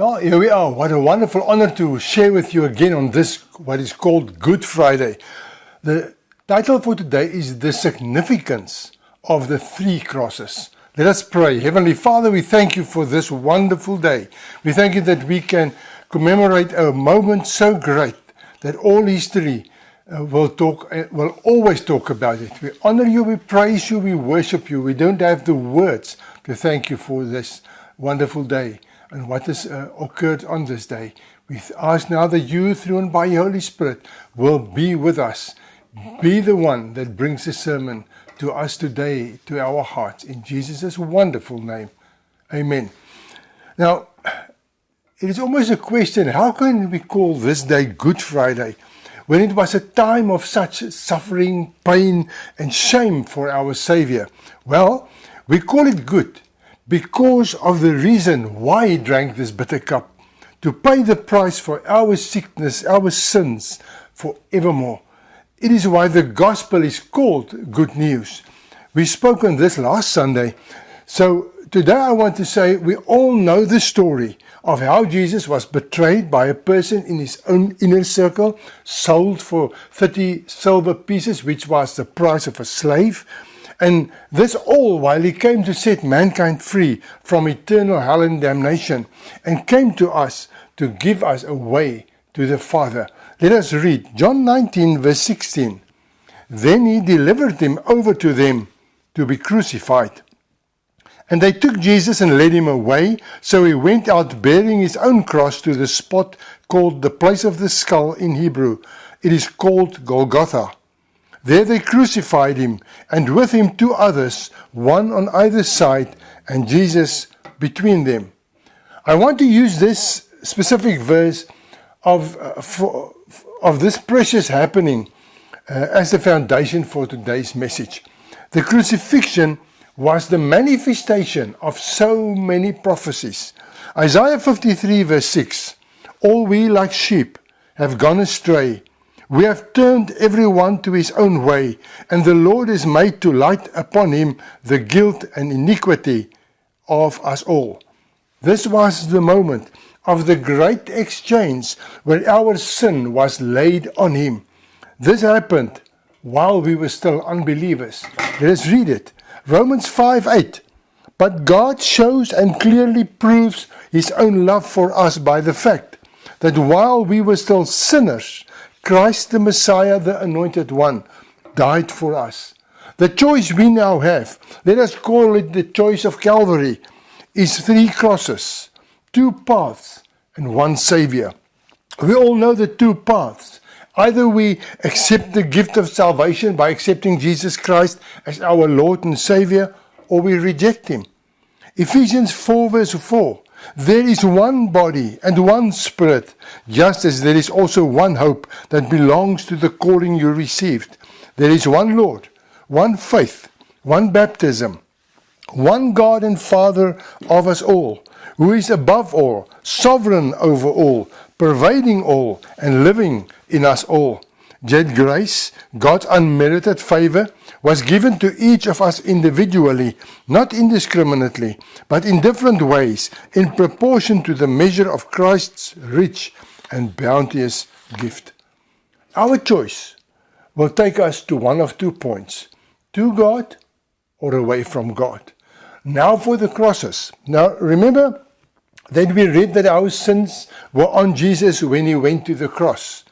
Well, here we are. What a wonderful honor to share with you again on this, what is called Good Friday. The title for today is The Significance of the Three Crosses. Let us pray. Heavenly Father, we thank you for this wonderful day. We thank you that we can commemorate a moment so great that all history will always talk about it. We honor you, we praise you, we worship you. We don't have the words to thank you for this wonderful day and what has occurred on this day. We ask now that you, through and by your Holy Spirit, will be with us. Be the one that brings the sermon to us today, to our hearts. In Jesus' wonderful name. Amen. Now, it is almost a question, how can we call this day Good Friday, when it was a time of such suffering, pain, and shame for our Savior? Well, we call it good because of the reason why he drank this bitter cup, to pay the price for our sickness, our sins, forevermore. It is why the gospel is called good news. We spoke on this last Sunday. So today I want to say we all know the story of how Jesus was betrayed by a person in his own inner circle, sold for 30 silver pieces, which was the price of a slave. And this all while he came to set mankind free from eternal hell and damnation, and came to us to give us a way to the Father. Let us read John 19 verse 16. Then he delivered him over to them to be crucified. And they took Jesus and led him away. So he went out bearing his own cross to the spot called the place of the skull in Hebrew. It is called Golgotha. There they crucified him, and with him two others, one on either side, and Jesus between them. I want to use this specific verse of this precious happening as the foundation for today's message. The crucifixion was the manifestation of so many prophecies. Isaiah 53 verse 6, all we like sheep have gone astray. We have turned every one to his own way, and the Lord is made to light upon him the guilt and iniquity of us all. This was the moment of the great exchange where our sin was laid on him. This happened while we were still unbelievers. Let us read it. Romans 5:8. But God shows and clearly proves his own love for us by the fact that while we were still sinners, Christ the Messiah, the Anointed One, died for us. The choice we now have, let us call it the choice of Calvary, is three crosses, two paths, and one Savior. We all know the two paths. Either we accept the gift of salvation by accepting Jesus Christ as our Lord and Savior, or we reject him. Ephesians 4 verse 4. There is one body and one Spirit, just as there is also one hope that belongs to the calling you received. There is one Lord, one faith, one baptism, one God and Father of us all, who is above all, sovereign over all, pervading all, and living in us all. Yet grace, God's unmerited favor, was given to each of us individually, not indiscriminately, but in different ways, in proportion to the measure of Christ's rich and bounteous gift. Our choice will take us to one of 2 points, to God or away from God. Now for the crosses. Now remember that we read that our sins were on Jesus when he went to the cross.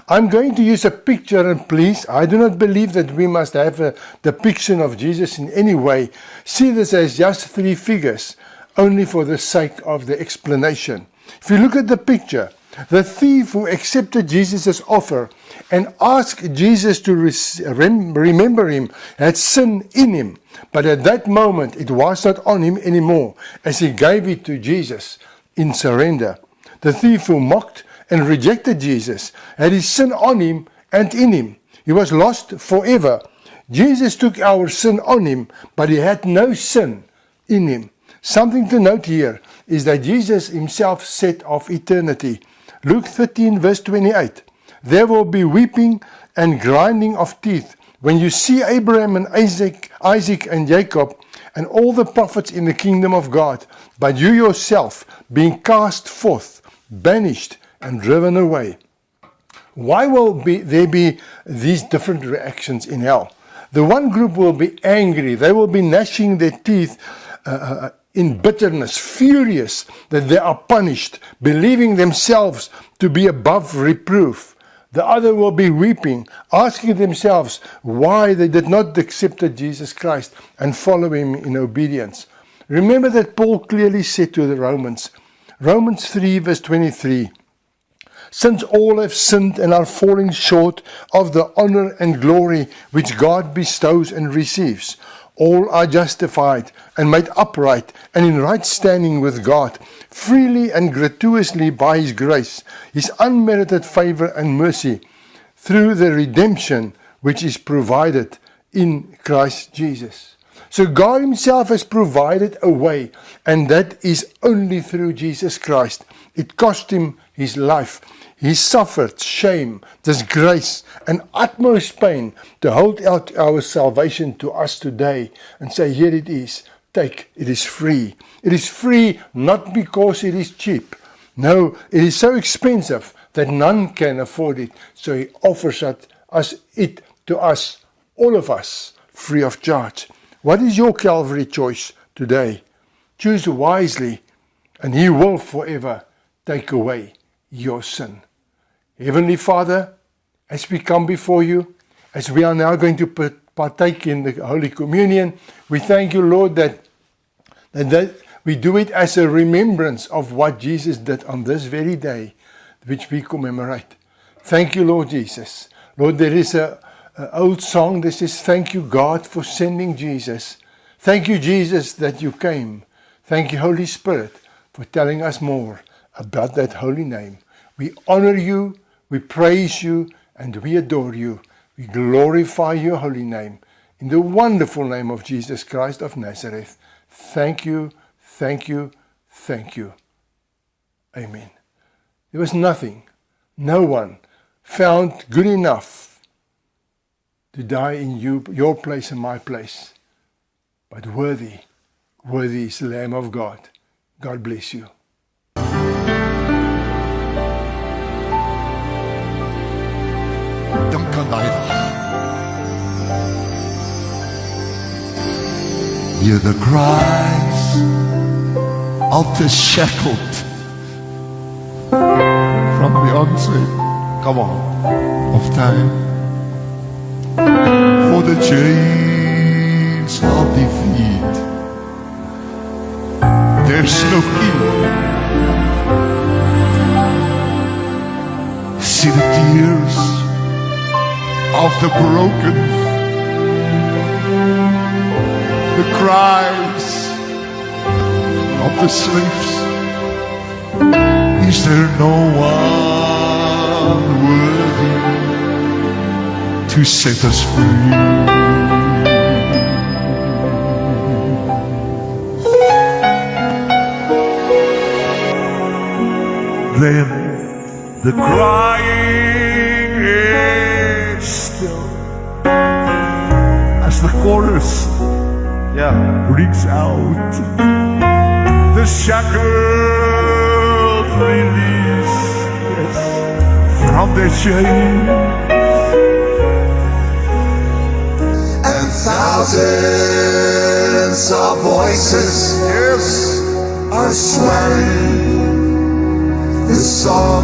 I'm going to use a picture, and please, I do not believe that we must have a depiction of Jesus in any way. See this as just 3 figures, only for the sake of the explanation. If you look at the picture, the thief who accepted Jesus' offer and asked Jesus to remember him had sin in him, but at that moment it was not on him anymore, as he gave it to Jesus in surrender. The thief who mocked and rejected Jesus had his sin on him and in him. He was lost forever. Jesus took our sin on him, but he had no sin in him. Something to note here is that Jesus himself said of eternity, Luke 13 verse 28, there will be weeping and grinding of teeth when you see Abraham and Isaac and Jacob and all the prophets in the kingdom of God, but you yourself being cast forth, banished, and driven away. Why will there be these different reactions in hell? The one group will be angry. They will be gnashing their teeth in bitterness, furious that they are punished, believing themselves to be above reproof. The other will be weeping, asking themselves why they did not accept Jesus Christ and follow him in obedience. Remember that Paul clearly said to the Romans 3 verse 23, since all have sinned and are falling short of the honor and glory which God bestows and receives, all are justified and made upright and in right standing with God, freely and gratuitously by his grace, his unmerited favor and mercy, through the redemption which is provided in Christ Jesus. So God himself has provided a way, and that is only through Jesus Christ. It cost him his life. He suffered shame, disgrace, and utmost pain to hold out our salvation to us today and say, here it is, take, it is free. It is free not because it is cheap. No, it is so expensive that none can afford it. So he offers it to us, all of us, free of charge. What is your Calvary choice today? Choose wisely, and he will forever take away your sin. Heavenly Father, as we come before you, as we are now going to partake in the Holy Communion, we thank you, Lord, that we do it as a remembrance of what Jesus did on this very day, which we commemorate. Thank you, Lord Jesus. Lord, there is an old song that says, thank you, God, for sending Jesus. Thank you, Jesus, that you came. Thank you, Holy Spirit, for telling us more about that holy name. We honor you, we praise you, and we adore you. We glorify your holy name. In the wonderful name of Jesus Christ of Nazareth. Thank you, thank you, thank you. Amen. There was nothing, no one found good enough to die in your place and my place. But worthy is the Lamb of God. God bless you. Dink aan daai dag. Hear the cries of the shackled from the onset, come on, of time, for the chains of defeat. There's no king. See the tears of the broken, the cries of the slaves. Is there no one worthy to set us free? Then the crying is still as the chorus rings out. The shackled release from their chains, and thousands of voices are swelling this song.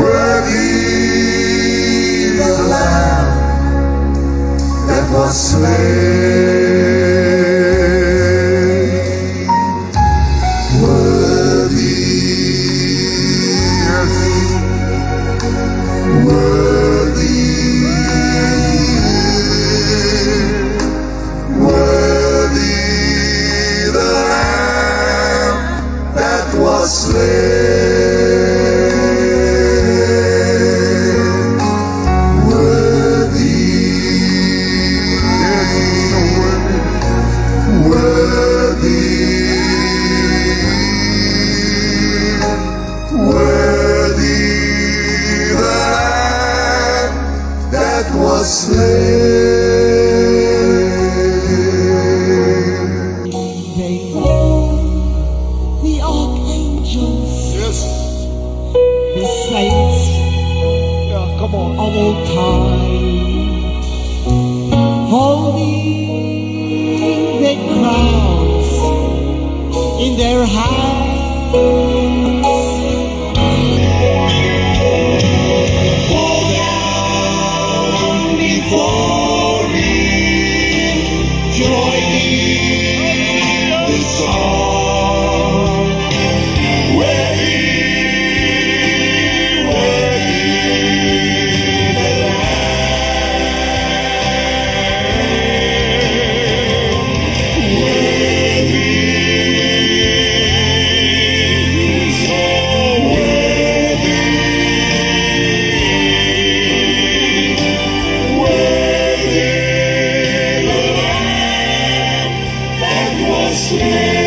Worthy the Lamb that was slain. Worthy, worthy, worthy the Lamb that was slain. Worthy, white crowns in their hands. Fall down before Him, join in the song. Worthy, worthy the Lamb that was slain.